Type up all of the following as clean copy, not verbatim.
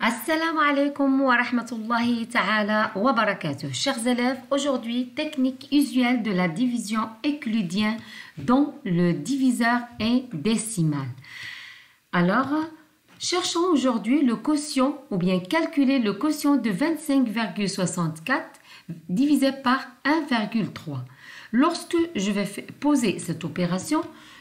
Assalamu alaikum wa rahmatullahi ta'ala wa barakatuh. Chers élèves, aujourd'hui, technique usuelle de la division euclidienne dont le diviseur est décimal. Alors, cherchons aujourd'hui le quotient ou bien calculer le quotient de 25,64 divisé par 1,3. Lorsque je vais poser cette opération,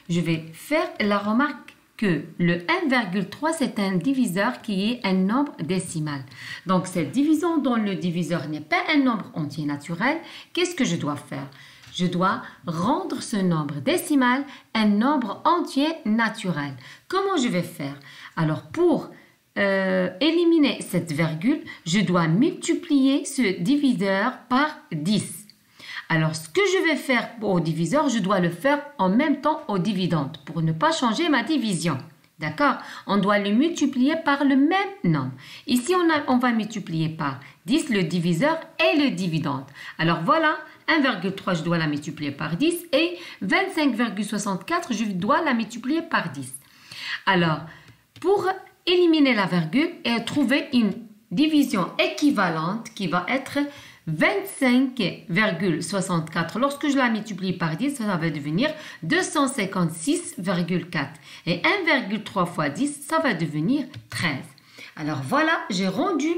je vais faire la remarque que le 1,3 c'est un diviseur qui est un nombre décimal. Donc cette division dont le diviseur n'est pas un nombre entier naturel, qu'est-ce que je dois faire? Je dois rendre ce nombre décimal un nombre entier naturel. Comment je vais faire? Alors pour éliminer cette virgule, je dois multiplier ce diviseur par 10. Alors, ce que je vais faire au diviseur, je dois le faire en même temps au dividende pour ne pas changer ma division. D'accord? On doit le multiplier par le même nombre. Ici, on va multiplier par 10 le diviseur et le dividende. Alors, voilà, 1,3, je dois la multiplier par 10 et 25,64, je dois la multiplier par 10. Alors, pour éliminer la virgule et trouver une division équivalente qui va être 25,64. Lorsque je la multiplie par 10, ça va devenir 256,4. Et 1,3 fois 10, ça va devenir 13. Alors voilà, j'ai rendu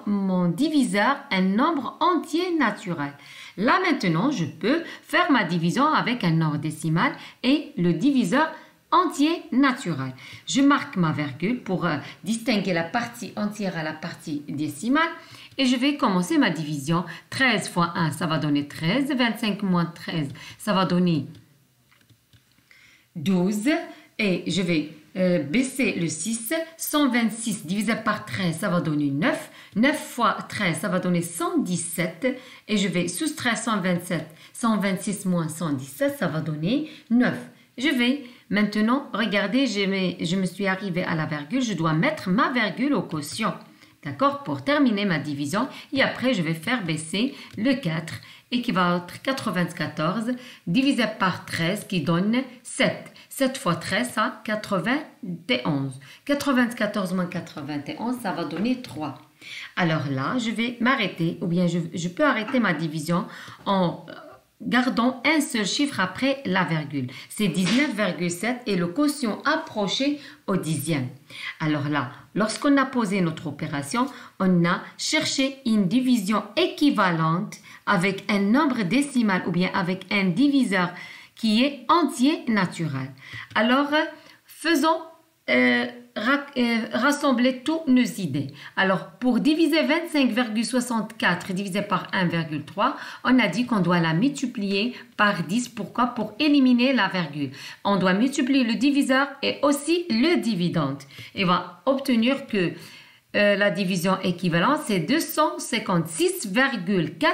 mon diviseur un nombre entier naturel. Là maintenant, je peux faire ma division avec un nombre décimal et le diviseur entier naturel. Je marque ma virgule pour distinguer la partie entière à la partie décimale. Et je vais commencer ma division. 13 fois 1, ça va donner 13. 25 moins 13, ça va donner 12. Et je vais baisser le 6. 126 divisé par 13, ça va donner 9. 9 fois 13, ça va donner 117. Et je vais soustraire 127. 126 moins 117, ça va donner 9. Je vais maintenant, regardez, je me suis arrivée à la virgule. Je dois mettre ma virgule au quotient. D'accord? Pour terminer ma division. Et après, je vais faire baisser le 4 et qui va être 94 divisé par 13 qui donne 7. 7 fois 13, ça 91. 94 moins 91, ça va donner 3. Alors là, je vais m'arrêter ou bien je peux arrêter ma division en gardant un seul chiffre après la virgule. C'est 19,7 et le quotient approché au dixième. Alors là, lorsqu'on a posé notre opération, on a cherché une division équivalente avec un nombre décimal ou bien avec un diviseur qui est entier naturel. Alors, faisons rassembler toutes nos idées. Alors, pour diviser 25,64 divisé par 1,3, on a dit qu'on doit la multiplier par 10. Pourquoi? Pour éliminer la virgule. On doit multiplier le diviseur et aussi le dividende. Et on va obtenir que la division équivalente, c'est 256,4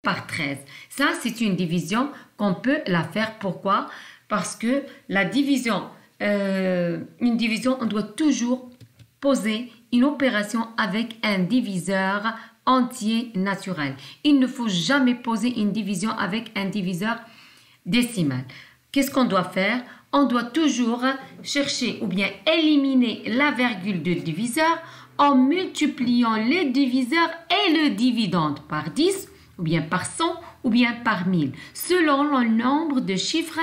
par 13. Ça, c'est une division qu'on peut la faire. Pourquoi? Parce que la division une division, on doit toujours poser une opération avec un diviseur entier naturel. Il ne faut jamais poser une division avec un diviseur décimal. Qu'est-ce qu'on doit faire? On doit toujours chercher ou bien éliminer la virgule de diviseur en multipliant le diviseur et le dividende par 10 ou bien par 100 ou bien par 1000 selon le nombre de chiffres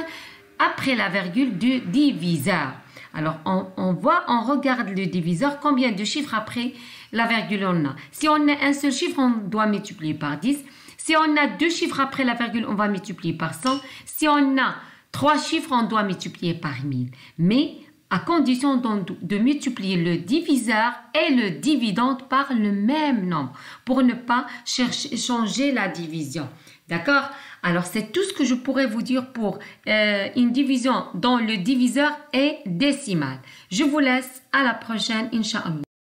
après la virgule du diviseur. Alors, on regarde le diviseur, combien de chiffres après la virgule on a. Si on a un seul chiffre, on doit multiplier par 10. Si on a deux chiffres après la virgule, on va multiplier par 100. Si on a trois chiffres, on doit multiplier par 1000. Mais à condition de multiplier le diviseur et le dividende par le même nombre pour ne pas changer la division. D'accord? Alors, c'est tout ce que je pourrais vous dire pour une division dont le diviseur est décimal. Je vous laisse à la prochaine, Inch'Allah.